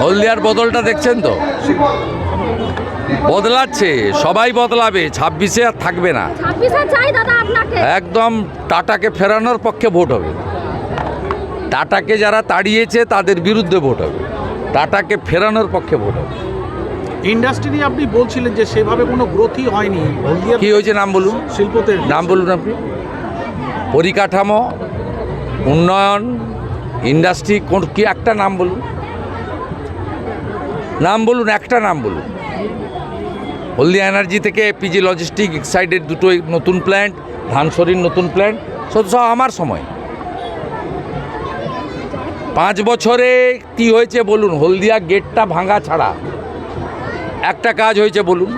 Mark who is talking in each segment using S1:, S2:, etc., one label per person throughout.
S1: হলদিয়ার বদলটা দেখছেন তো, বদলাচ্ছে, সবাই বদলাবে, 26-এ আর থাকবে না।
S2: 26-এ চাই দাদা আপনাকে।
S1: একদম টাটাকে ফেরানোর পক্ষে ভোট হবে। টাটাকে যারা তাড়িয়েছে তাদের বিরুদ্ধে ভোট হবে, টাটাকে ফেরানোর পক্ষে ভোট হবে।
S3: ইন্ডাস্ট্রি নিয়ে আপনি বলছিলেন যে সেভাবে কোনো গ্রোথই হয়নি।
S1: কি হয়েছে নাম বলুন,
S3: শিল্পতে
S1: নাম বলুন আপনি। পরিকাঠামো, উন্নয়ন, ইন্ডাস্ট্রি, কোন কি একটা নাম বলুন, নাম বলুন, একটা নাম বলুন। হলদিয়া এনার্জি থেকে পিজি লজিস্টিক এক্সাইডের দুটো নতুন প্ল্যান্ট, ধানসরির নতুন প্ল্যান্ট, সব আমার সময়। 5 বছরে কি হয়েছে বলুন? হলদিয়া গেটটা ভাঙা ছাড়া একটা কাজ হয়েছে বলুন,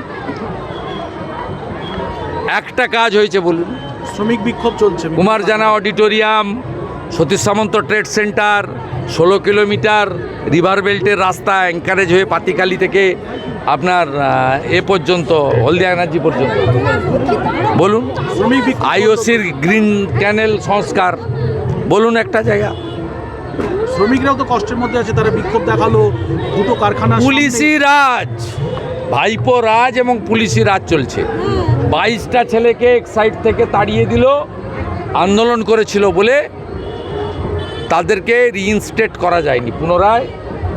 S1: একটা কাজ হয়েছে বলুন?
S3: শ্রমিক বিক্ষোভ চলছে।
S1: কুমারজানা অডিটোরিয়াম, সতীশ সামন্ত ট্রেড সেন্টার, 16 কিলোমিটার রিভার বেল্টের রাস্তা এনকারেজ হয়ে পাতিখালি থেকে আপনার এ পর্যন্ত হলদিয়া এনার্জি পর্যন্ত বলুন।
S3: শ্রমিক বিক্ষোভ,
S1: আইওসির গ্রিন ক্যানেল সংস্কার বলুন, একটা জায়গা।
S3: শ্রমিকরাও তো কষ্টের মধ্যে আছে, তারা বিক্ষোভ দেখালো দুটো কারখানা।
S1: পুলিশি রাজ, ভাইপো রাজ এবং পুলিশি রাজ চলছে। 22টা ছেলেকে এক সাইড থেকে তাড়িয়ে দিল, আন্দোলন করেছিল বলে তাদেরকে রিইনস্টেট করা যায়নি, পুনরায়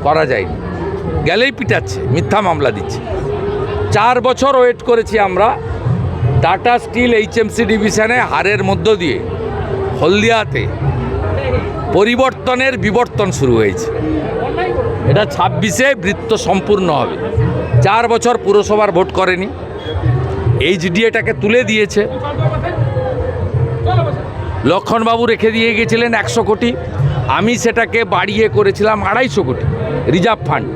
S1: করা যায়নি, গেলেই পিটাচ্ছে, মিথ্যা মামলা দিচ্ছে। 4 বছর ওয়েট করেছি আমরা। টাটা স্টিল HMC ডিভিশনে হারের মধ্য দিয়ে হলদিয়াতে পরিবর্তনের বিবর্তন শুরু হয়েছে। এটা 26-এ বৃত্ত সম্পূর্ণ হবে। 4 বছর পুরসভার ভোট করেনি, HDAটাকে তুলে দিয়েছে। লক্ষণবাবু রেখে দিয়ে গেছিলেন 100 কোটি, আমি সেটাকে বাড়িয়ে করেছিলাম 250 কোটি রিজার্ভ ফান্ড,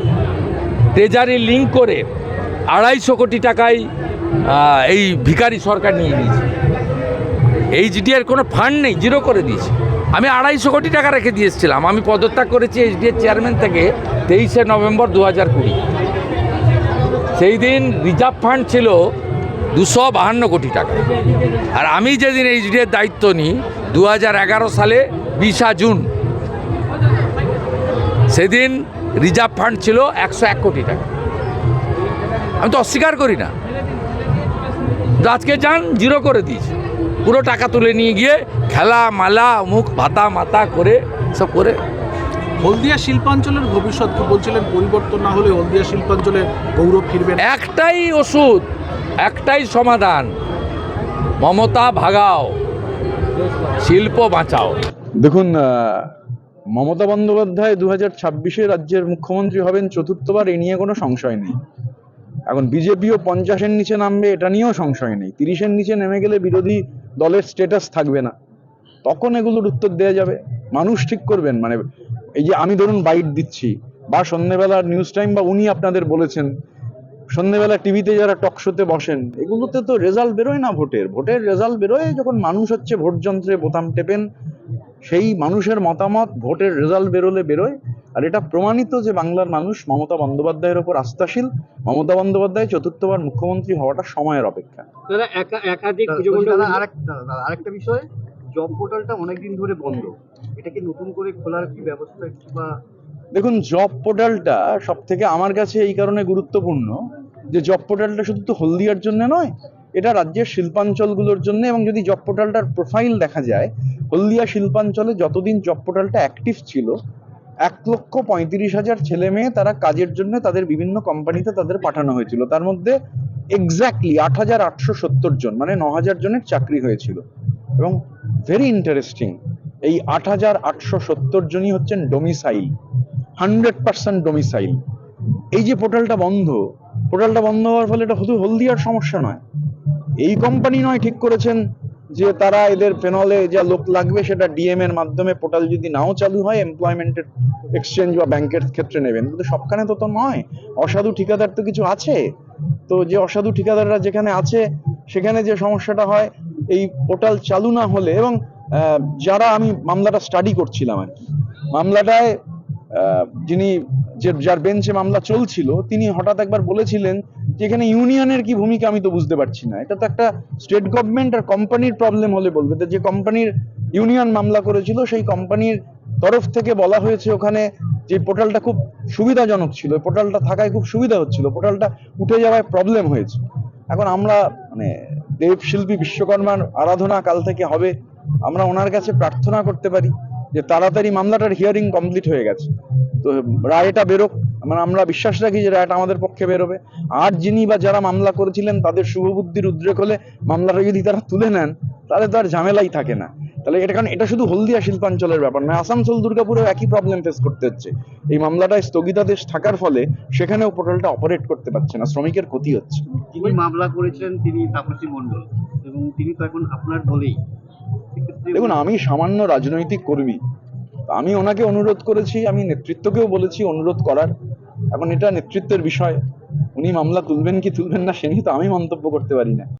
S1: ট্রেজারি লিঙ্ক করে 250 কোটি টাকায় এই ভিখারি সরকার নিয়ে নিয়েছে। HDAর কোনো ফান্ড নেই, জিরো করে দিয়েছে। আমি 250 কোটি টাকা রেখে দিয়ে এসেছিলাম। আমি পদত্যাগ করেছি HDAর চেয়ারম্যান থেকে 23শে নভেম্বর 2020। সেই দিন রিজার্ভ ফান্ড ছিল 252 কোটি টাকা। আর আমি যেদিন HDAর দায়িত্ব নিই 2011 সালে 20 জুন, সেদিন রিজার্ভ ফান্ড ছিল 101 কোটি টাকা। আমি তো অস্বীকার করি না, আজকে যান জিরো করে দিয়েছি, পুরো টাকা তুলে নিয়ে গিয়ে খেলা মালা মুখ ভাতা মাতা করে সব করে।
S3: হলদিয়া শিল্পাঞ্চলের ভবিষ্যৎ কি বলছিলেন? পরিবর্তন না হলে হলদিয়া শিল্পাঞ্চলে গৌরব ফিরবে না।
S1: একটাই ওষুধ, একটাই সমাধান, মমতা ভাগাও, শিল্প বাঁচাও।
S4: দেখুন, মমতা বন্দ্যোপাধ্যায় 2026-এ রাজ্যের মুখ্যমন্ত্রী হবেন চতুর্থবার, এ নিয়ে কোনো সংশয় নেই। এখন বিজেপিও 50-এর নিচে নামবে, এটা নিয়েও সংশয় নেই। 30-এর নিচে নেমে গেলে বিরোধী দলের স্ট্যাটাস থাকবে না, তখন এগুলোর উত্তর দেওয়া যাবে। মানুষ ঠিক করবেন। মানে এই যে আমি ধরুন বাইট দিচ্ছি, বা সন্ধ্যেবেলার নিউজ টাইম, বা উনি আপনাদের বলেছেন সন্ধ্যেবেলা টিভিতে যারা টক শোতে বসেন, এগুলোতে তো রেজাল্ট বেরোয় না। ভোটের রেজাল্ট বেরোয় যখন মানুষ হচ্ছে ভোট যন্ত্রে বোতাম টেপেন, সেই মানুষের মতামত ভোটের রেজাল্ট বেরোলে বেরোয়। আর এটা প্রমাণিত যে বাংলার মানুষ মমতা বন্দ্যোপাধ্যায়ের ওপর আস্থাশীল। মমতা বন্দ্যোপাধ্যায় চতুর্থবার মুখ্যমন্ত্রী হওয়াটা সময়ের অপেক্ষা।
S5: আরেকটা বিষয়, জব পোর্টালটা অনেকদিন ধরে বন্ধ, এটা কি নতুন করে খোলার কি ব্যবস্থা বা?
S4: দেখুন, জব পোর্টালটা সব থেকে আমার কাছে এই কারণে গুরুত্বপূর্ণ যে জব পোর্টালটা শুধু তো হলদিয়ার জন্য নয়, এটা রাজ্যের শিল্পাঞ্চলগুলোর জন্য। এবং যদি জব পোর্টালটার প্রোফাইল দেখা যায়, হলদিয়া শিল্পাঞ্চলে যতদিন জব পোর্টালটা অ্যাক্টিভ ছিল, 1,35,000 ছেলে মেয়ে তারা কাজের জন্য তাদের বিভিন্ন কোম্পানিতে তাদের পাঠানো হয়েছিল। তার মধ্যে এক্স্যাক্টলি 8,870 জন, মানে 9,000 জনের চাকরি হয়েছিল। এবং ভেরি ইন্টারেস্টিং, এই 8,870 জনই হচ্ছেন ডোমিসাইল, 100% ডোমিসাইল। এই যে পোর্টালটা বন্ধ হওয়ার ফলে এটা শুধু হলদিয়ার সমস্যা নয়, এই কোম্পানি নয় ঠিক করেছেন যে তারা এদের পেনলে যা লোক লাগবে সেটা ডিএম এর মাধ্যমে, পোর্টাল যদি নাও চালু হয় এমপ্লয়মেন্টের এক্সচেঞ্জ বা ব্যাংকের ক্ষেত্রে নেবেন, কিন্তু সবখানে তো নয়। অসাধু ঠিকাদার তো কিছু আছে। তো যে অসাধু ঠিকাদাররা যেখানে আছে সেখানে যে সমস্যাটা হয়, এই পোর্টাল চালু না হলে, এবং যারা আমি মামলাটা স্টাডি করছিলাম আর কি, মামলাটায় যিনি যার বেঞ্চে মামলা চলছিল তিনি হঠাৎ একবার বলেছিলেন যে এখানে ইউনিয়নের কি ভূমিকা আমি তো বুঝতে পারছি না। এটা তো একটা স্টেট গভর্নমেন্ট আর কোম্পানির প্রবলেম হলে বলবে। তো যে কোম্পানির ইউনিয়ন মামলা করেছিল সেই কোম্পানির তরফ থেকে বলা হয়েছে ওখানে যে পোর্টালটা খুব সুবিধাজনক ছিল, পোর্টালটা থাকায় খুব সুবিধা হচ্ছিল, পোর্টালটা উঠে যাওয়ায় প্রবলেম হয়েছে। এখন আমরা মানে দেবশিল্পী বিশ্বকর্মার আরাধনা কাল থেকে হবে, আমরা ওনার কাছে প্রার্থনা করতে পারি যে তাড়াতাড়ি মামলাটার হিয়ারিং কমপ্লিট হয়ে গেছে, তো রায়টা বেরোক। মানে আমরা বিশ্বাস রাখি যে রায়টা আমাদের পক্ষে বেরোবে। আর যিনি বা যারা মামলা করেছিলেন তাদের শুভবুদ্ধির উদ্রেক হলে মামলাটা যদি তারা তুলে নেন তাহলে তো আর ঝামেলাই থাকে না। তাহলে এটা, কারণ এটা শুধু হলদিয়া শিল্পাঞ্চলের ব্যাপার নয়, আসানসোল দুর্গাপুরেও একই প্রবলেম ফেস করতে হচ্ছে। এই মামলাটায় স্থগিতাদেশ থাকার ফলে সেখানেও পোর্টালটা অপারেট করতে পারছে না, শ্রমিকের ক্ষতি হচ্ছে।
S5: যিনি মামলা করেছিলেন তিনি তাপসী মণ্ডল, এবং তিনি তো এখন আপনার দলেই। সেক্ষেত্রে
S4: দেখুন, আমি সামান্য রাজনৈতিক কর্মী, আমি ওনাকে অনুরোধ করেছি, আমি নেতৃত্বকেও বলেছি অনুরোধ করার। এখন এটা নেতৃত্বের বিষয়, উনি মামলা তুলবেন কি তুলবেন না সে নিয়ে তো আমি মন্তব্য করতে পারি না।